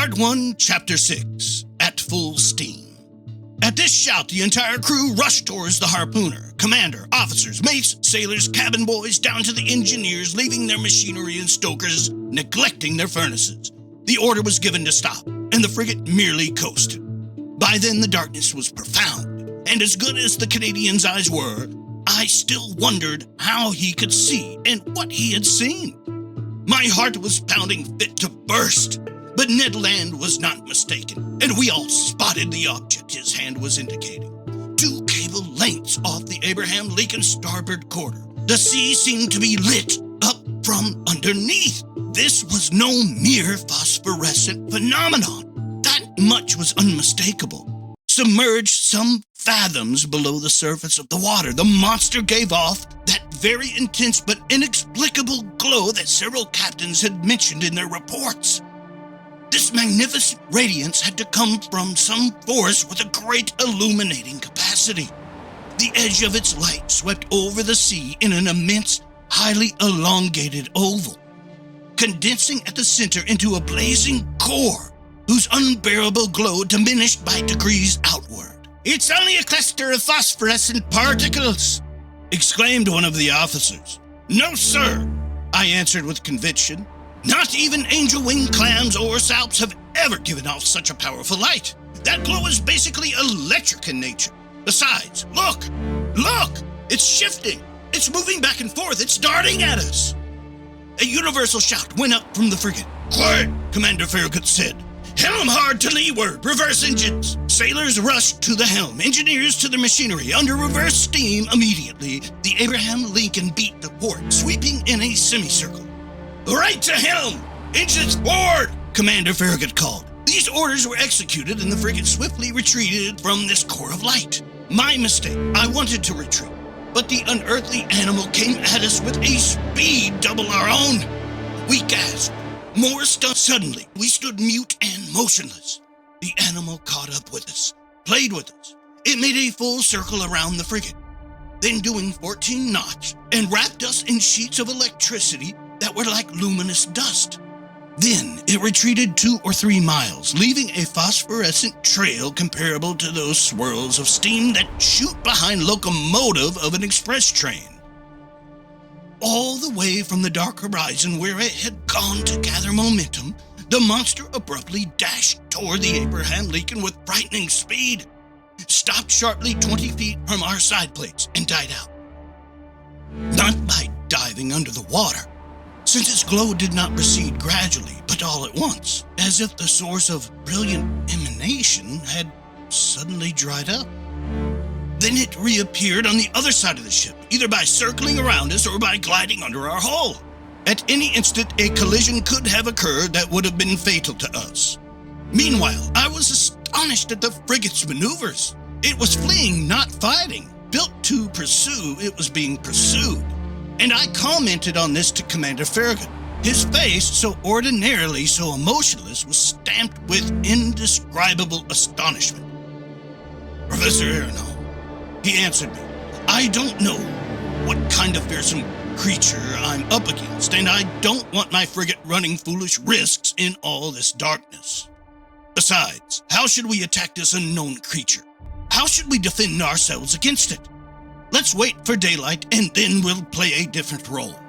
Part 1, Chapter 6, At Full Steam. At this shout, the entire crew rushed towards the harpooner. Commander, officers, mates, sailors, cabin boys, down to the engineers, leaving their machinery and stokers, neglecting their furnaces. The order was given to stop, and the frigate merely coasted. By then, the darkness was profound, and as good as the Canadian's eyes were, I still wondered how he could see and what he had seen. My heart was pounding fit to burst. But Ned Land was not mistaken, and we all spotted the object his hand was indicating. 2 cable lengths off the Abraham Lincoln starboard quarter, the sea seemed to be lit up from underneath. This was no mere phosphorescent phenomenon. That much was unmistakable. Submerged some fathoms below the surface of the water, the monster gave off that very intense but inexplicable glow that several captains had mentioned in their reports. This magnificent radiance had to come from some force with a great illuminating capacity. The edge of its light swept over the sea in an immense, highly elongated oval, condensing at the center into a blazing core whose unbearable glow diminished by degrees outward. "It's only a cluster of phosphorescent particles," exclaimed one of the officers. "No, sir," I answered with conviction. "Not even angel-wing clams or salps have ever given off such a powerful light. That glow is basically electric in nature. Besides, look! It's shifting! It's moving back and forth! It's darting at us!" A universal shout went up from the frigate. "Quiet!" Commander Farragut said. "Helm hard to leeward! Reverse engines!" Sailors rushed to the helm, engineers to the machinery. Under reverse steam immediately, the Abraham Lincoln beat the port, sweeping in a semicircle. "Right to helm! Engines forward!" Commander Farragut called. These orders were executed, and the frigate swiftly retreated from this core of light. My mistake. I wanted to retreat, but the unearthly animal came at us with a speed double our own. We gasped. More stunned. Suddenly, we stood mute and motionless. The animal caught up with us, played with us. It made a full circle around the frigate, then doing 14 knots, and wrapped us in sheets of electricity that were like luminous dust. Then it retreated 2 or 3 miles, leaving a phosphorescent trail comparable to those swirls of steam that shoot behind locomotive of an express train. All the way from the dark horizon where it had gone to gather momentum, the monster abruptly dashed toward the Abraham Lincoln with frightening speed, stopped sharply 20 feet from our side plates, and died out. Not by diving under the water, since its glow did not recede gradually, but all at once, as if the source of brilliant emanation had suddenly dried up. Then it reappeared on the other side of the ship, either by circling around us or by gliding under our hull. At any instant, a collision could have occurred that would have been fatal to us. Meanwhile, I was astonished at the frigate's maneuvers. It was fleeing, not fighting. Built to pursue, it was being pursued. And I commented on this to Commander Farragut. His face, so ordinarily so emotionless, was stamped with indescribable astonishment. "Professor Aronow," he answered me, "I don't know what kind of fearsome creature I'm up against, and I don't want my frigate running foolish risks in all this darkness. Besides, how should we attack this unknown creature? How should we defend ourselves against it? Let's wait for daylight, and then we'll play a different role.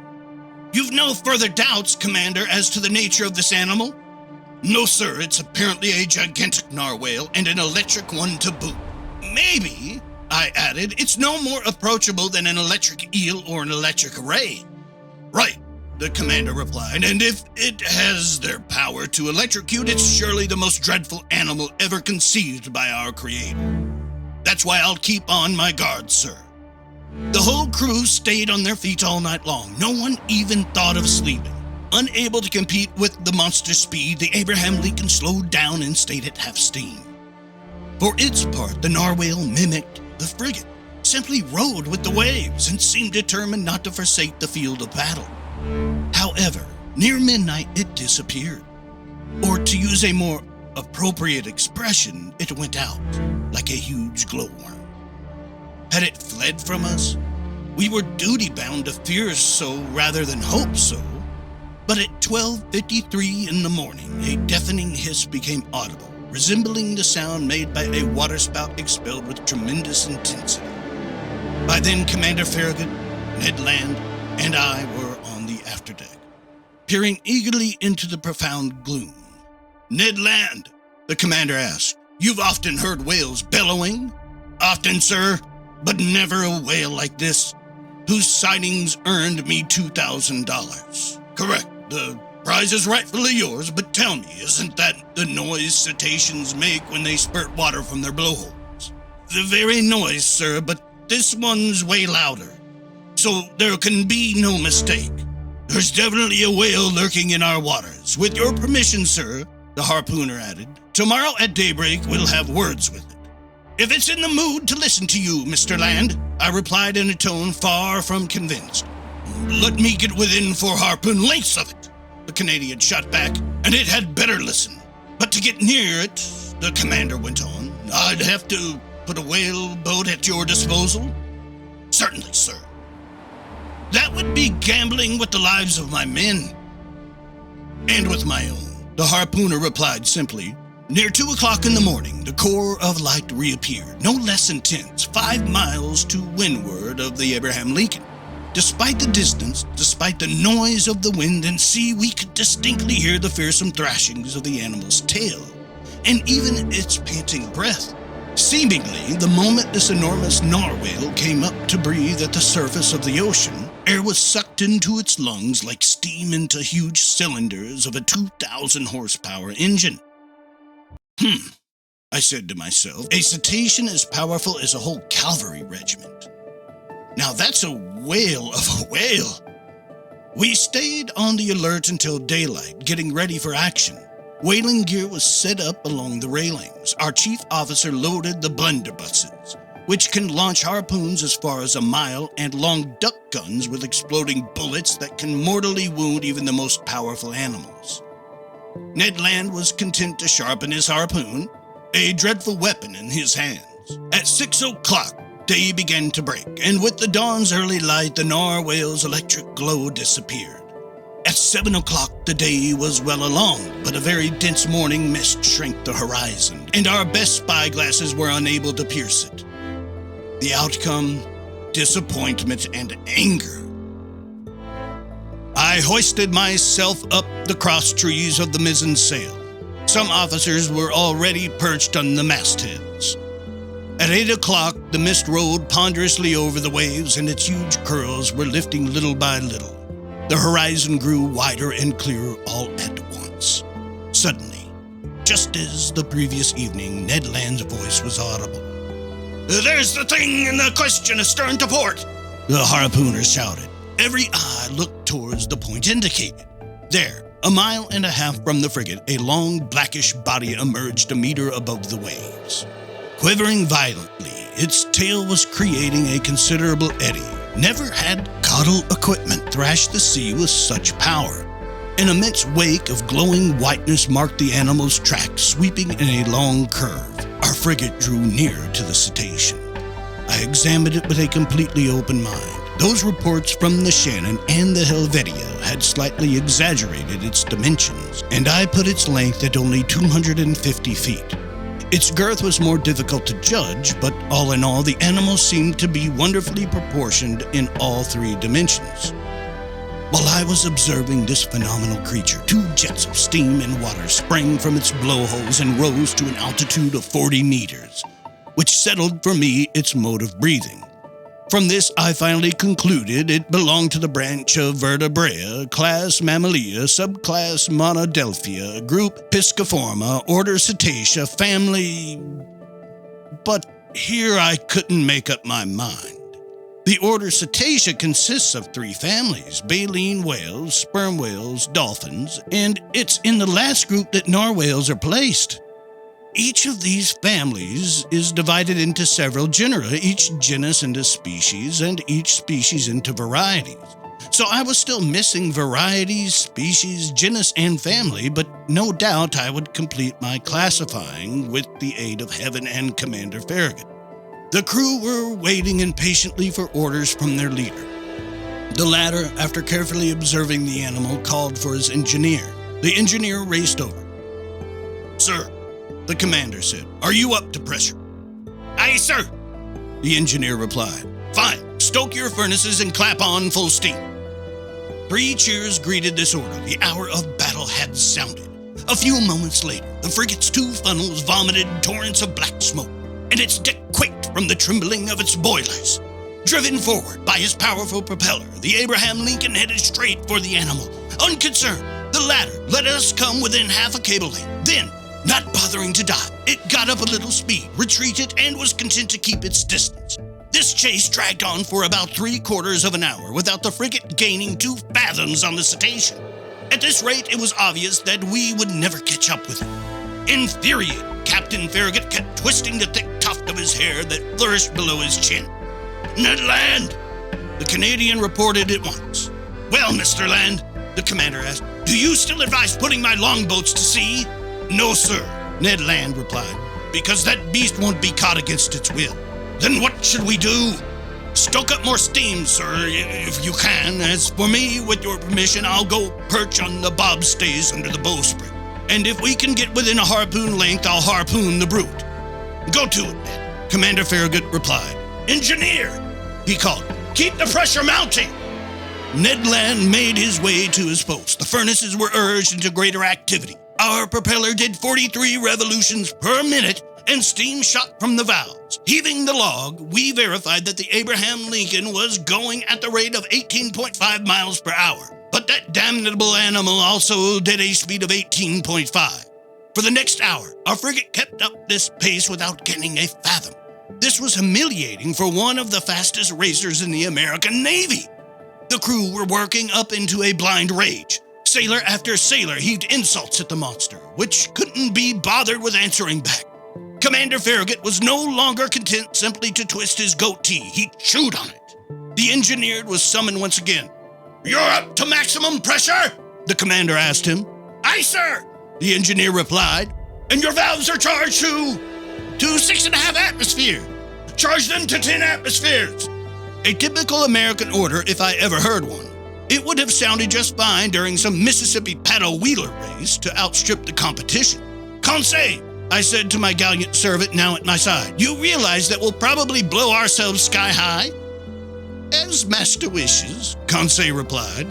You've no further doubts, Commander, as to the nature of this animal?" "No, sir. It's apparently a gigantic narwhale, and an electric one to boot." "Maybe," I added, "it's no more approachable than an electric eel or an electric ray." "Right," the commander replied, "and if it has their power to electrocute, it's surely the most dreadful animal ever conceived by our Creator. That's why I'll keep on my guard, sir." The whole crew stayed on their feet all night long. No one even thought of sleeping. Unable to compete with the monster's speed, the Abraham Lincoln slowed down and stayed at half steam. For its part, the narwhale mimicked the frigate, simply rode with the waves, and seemed determined not to forsake the field of battle. However, near midnight it disappeared. Or to use a more appropriate expression, it went out like a huge glowworm. Had it fled from us? We were duty-bound to fear so rather than hope so. But at 12:53 in the morning, a deafening hiss became audible, resembling the sound made by a waterspout expelled with tremendous intensity. By then, Commander Farragut, Ned Land, and I were on the afterdeck, peering eagerly into the profound gloom. "Ned Land," the commander asked, "you've often heard whales bellowing?" "Often, sir, but never a whale like this, whose sightings earned me $2,000. "Correct. The prize is rightfully yours, but tell me, isn't that the noise cetaceans make when they spurt water from their blowholes?" "The very noise, sir, but this one's way louder, so there can be no mistake. There's definitely a whale lurking in our waters. With your permission, sir," the harpooner added, "tomorrow at daybreak we'll have words with it." "If it's in the mood to listen to you, Mr. Land," I replied in a tone far from convinced. "Let me get within 4 harpoon lengths of it," the Canadian shot back, "and it had better listen. But to get near it," the commander went on, "I'd have to put a whale boat at your disposal?" "Certainly, sir." "That would be gambling with the lives of my men." "And with my own," the harpooner replied simply. Near 2 o'clock in the morning, the core of light reappeared, no less intense, 5 miles to windward of the Abraham Lincoln. Despite the distance, despite the noise of the wind and sea, we could distinctly hear the fearsome thrashings of the animal's tail, and even its panting breath. Seemingly, the moment this enormous narwhale came up to breathe at the surface of the ocean, air was sucked into its lungs like steam into huge cylinders of a 2,000 horsepower engine. I said to myself, a cetacean as powerful as a whole cavalry regiment. Now that's a whale of a whale. We stayed on the alert until daylight, getting ready for action. Whaling gear was set up along the railings. Our chief officer loaded the blunderbusses, which can launch harpoons as far as a mile, and long duck guns with exploding bullets that can mortally wound even the most powerful animals. Ned Land was content to sharpen his harpoon, a dreadful weapon in his hands. At 6 o'clock, day began to break, and with the dawn's early light, the narwhale's electric glow disappeared. At 7 o'clock, the day was well along, but a very dense morning mist shrank the horizon, and our best spyglasses were unable to pierce it. The outcome, disappointment and anger. I hoisted myself up the cross trees of the mizzen sail. Some officers were already perched on the mastheads. At 8 o'clock, the mist rolled ponderously over the waves, and its huge curls were lifting little by little. The horizon grew wider and clearer all at once. Suddenly, just as the previous evening, Ned Land's voice was audible. "There's the thing in the question astern to port," the harpooner shouted. Every eye looked towards the point indicated. There, a mile and a half from the frigate, a long blackish body emerged a meter above the waves. Quivering violently, its tail was creating a considerable eddy. Never had caudal equipment thrashed the sea with such power. An immense wake of glowing whiteness marked the animal's track, sweeping in a long curve. Our frigate drew near to the cetacean. I examined it with a completely open mind. Those reports from the Shannon and the Helvetia had slightly exaggerated its dimensions, and I put its length at only 250 feet. Its girth was more difficult to judge, but all in all, the animal seemed to be wonderfully proportioned in all 3 dimensions. While I was observing this phenomenal creature, 2 jets of steam and water sprang from its blowholes and rose to an altitude of 40 meters, which settled for me its mode of breathing. From this, I finally concluded it belonged to the branch of Vertebrata, class Mammalia, subclass Monodelphia, group Pisciforma, order Cetacea, family... But here I couldn't make up my mind. The order Cetacea consists of 3 families: baleen whales, sperm whales, dolphins, and it's in the last group that narwhales are placed. Each of these families is divided into several genera, each genus into species, and each species into varieties. So I was still missing varieties, species, genus, and family, but no doubt I would complete my classifying with the aid of Heaven and Commander Farragut. The crew were waiting impatiently for orders from their leader. The latter, after carefully observing the animal, called for his engineer. The engineer raced over. "Sir," the commander said, "are you up to pressure?" "Aye, sir," the engineer replied. "Fine, stoke your furnaces and clap on full steam." 3 cheers greeted this order. The hour of battle had sounded. A few moments later, the frigate's 2 funnels vomited torrents of black smoke, and its deck quaked from the trembling of its boilers. Driven forward by his powerful propeller, the Abraham Lincoln headed straight for the animal. Unconcerned, the latter let us come within half a cable length. Then, not bothering to dive, it got up a little speed, retreated, and was content to keep its distance. This chase dragged on for about 3/4 of an hour without the frigate gaining 2 fathoms on the cetacean. At this rate, it was obvious that we would never catch up with it. Infuriated, Captain Farragut kept twisting the thick tuft of his hair that flourished below his chin. "Ned Land!" the Canadian reported at once. "Well, Mr. Land," the commander asked, "do you still advise putting my longboats to sea?" "No, sir," Ned Land replied, "because that beast won't be caught against its will." "Then what should we do?" "Stoke up more steam, sir, if you can. As for me, with your permission, I'll go perch on the bobstays under the bowsprit. And if we can get within a harpoon length, I'll harpoon the brute." "Go to it, Ned," Commander Farragut replied. "Engineer," he called, "keep the pressure mounting." Ned Land made his way to his post. The furnaces were urged into greater activity. Our propeller did 43 revolutions per minute, and steam shot from the valves. Heaving the log, we verified that the Abraham Lincoln was going at the rate of 18.5 miles per hour. But that damnable animal also did a speed of 18.5. For the next hour, our frigate kept up this pace without gaining a fathom. This was humiliating for one of the fastest racers in the American Navy. The crew were working up into a blind rage. Sailor after sailor heaved insults at the monster, which couldn't be bothered with answering back. Commander Farragut was no longer content simply to twist his goatee. He chewed on it. The engineer was summoned once again. "You're up to maximum pressure?" the commander asked him. "Aye, sir," the engineer replied. "And your valves are charged to 6.5 atmosphere. Charge them to 10 atmospheres." A typical American order if I ever heard one. It would have sounded just fine during some Mississippi paddle wheeler race to outstrip the competition. "Conseil," I said to my gallant servant now at my side, "you realize that we'll probably blow ourselves sky high?" "As master wishes," Conseil replied.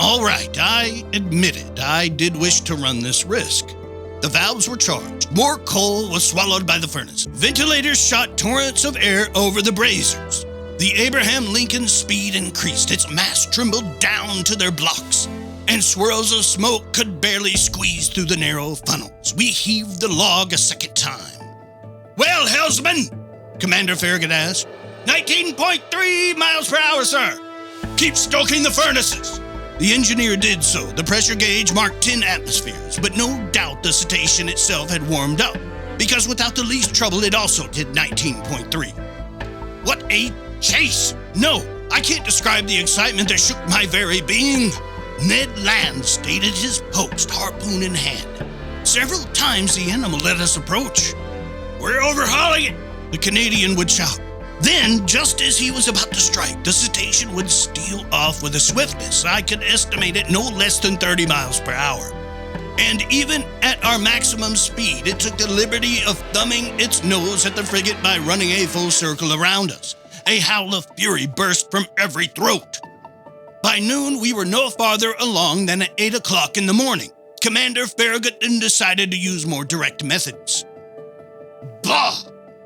All right, I admitted I did wish to run this risk. The valves were charged. More coal was swallowed by the furnace. Ventilators shot torrents of air over the braziers. The Abraham Lincoln's speed increased. Its masts trembled down to their blocks, and swirls of smoke could barely squeeze through the narrow funnels. We heaved the log a second time. "Well, helmsman," Commander Farragut asked. 19.3 miles per hour, sir." "Keep stoking the furnaces." The engineer did so. The pressure gauge marked 10 atmospheres, but no doubt the cetacean itself had warmed up, because without the least trouble it also did 19.3. What a chase! No, I can't describe the excitement that shook my very being. Ned Land stayed at his post, harpoon in hand. Several times the animal let us approach. "We're overhauling it," the Canadian would shout. Then, just as he was about to strike, the cetacean would steal off with a swiftness I could estimate at no less than 30 miles per hour. And even at our maximum speed, it took the liberty of thumbing its nose at the frigate by running a full circle around us. A howl of fury burst from every throat. By noon, we were no farther along than at 8 o'clock in the morning. Commander Farragut then decided to use more direct methods. "Bah,"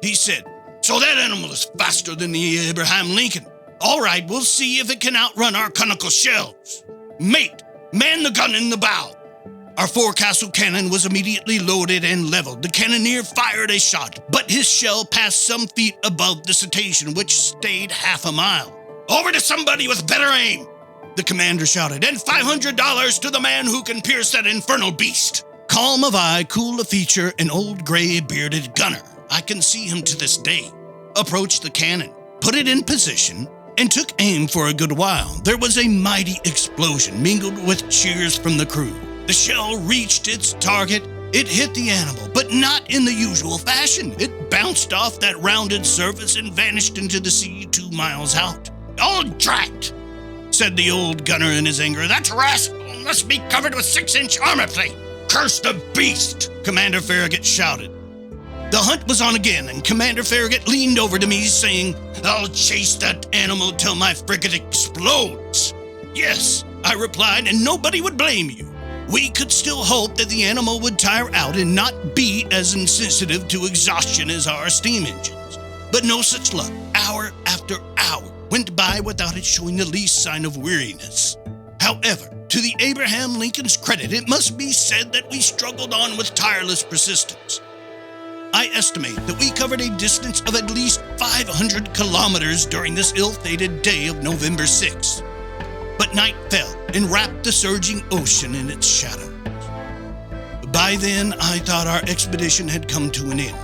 he said. "So that animal is faster than the Abraham Lincoln. All right, we'll see if it can outrun our conical shells. Mate, man the gun in the bow." Our forecastle cannon was immediately loaded and leveled. The cannoneer fired a shot, but his shell passed some feet above the cetacean, which stayed half a mile. "Over to somebody with better aim," the commander shouted, "and $500 to the man who can pierce that infernal beast." Calm of eye, cool of feature, an old gray-bearded gunner, I can see him to this day, approached the cannon, put it in position, and took aim for a good while. There was a mighty explosion mingled with cheers from the crew. The shell reached its target. It hit the animal, but not in the usual fashion. It bounced off that rounded surface and vanished into the sea 2 miles out. "Oh, drat!" said the old gunner in his anger. "That rascal must be covered with 6-inch armor plate." "Curse the beast!" Commander Farragut shouted. The hunt was on again, and Commander Farragut leaned over to me, saying, "I'll chase that animal till my frigate explodes." "Yes," I replied, "and nobody would blame you." We could still hope that the animal would tire out and not be as insensitive to exhaustion as our steam engines. But no such luck. Hour after hour went by without it showing the least sign of weariness. However, to the Abraham Lincoln's credit, it must be said that we struggled on with tireless persistence. I estimate that we covered a distance of at least 500 kilometers during this ill-fated day of November 6th. But night fell and wrapped the surging ocean in its shadows. By then, I thought our expedition had come to an end,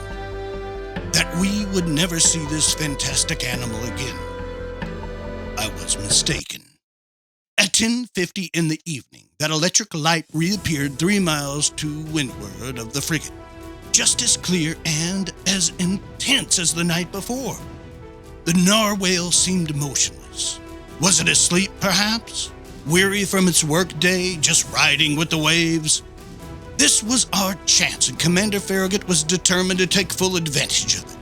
that we would never see this fantastic animal again. I was mistaken. At 10:50 in the evening, that electric light reappeared 3 miles to windward of the frigate, just as clear and as intense as the night before. The narwhale seemed motionless. Was it asleep, perhaps? Weary from its workday, just riding with the waves? This was our chance, and Commander Farragut was determined to take full advantage of it.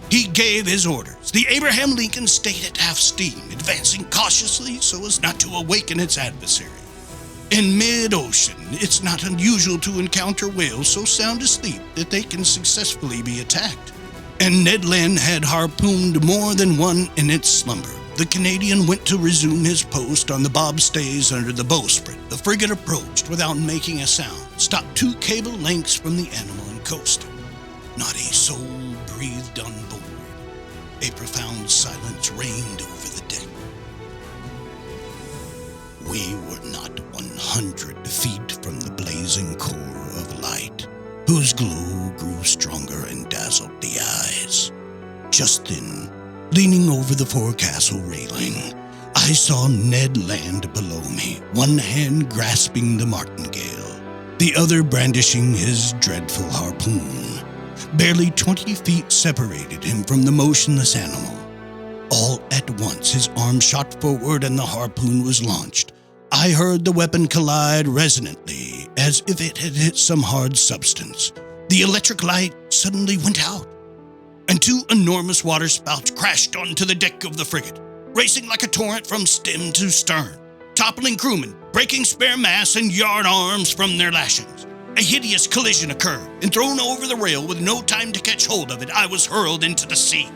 He gave his orders. The Abraham Lincoln stayed at half steam, advancing cautiously so as not to awaken its adversary. In mid-ocean, it's not unusual to encounter whales so sound asleep that they can successfully be attacked. And Ned Land had harpooned more than one in its slumber. The Canadian went to resume his post on the bobstays under the bowsprit. The frigate approached without making a sound, stopped 2 cable lengths from the animal and coasted. Not a soul breathed on board. A profound silence reigned over the deck. We were not 100 feet from the blazing core of light, whose glow grew stronger and dazzled the eyes. Just then, leaning over the forecastle railing, I saw Ned Land below me, one hand grasping the martingale, the other brandishing his dreadful harpoon. Barely 20 feet separated him from the motionless animal. All at once, his arm shot forward and the harpoon was launched. I heard the weapon collide resonantly, as if it had hit some hard substance. The electric light suddenly went out, and 2 enormous waterspouts crashed onto the deck of the frigate, racing like a torrent from stem to stern, toppling crewmen, breaking spare masts and yard arms from their lashings. A hideous collision occurred, and thrown over the rail with no time to catch hold of it, I was hurled into the sea.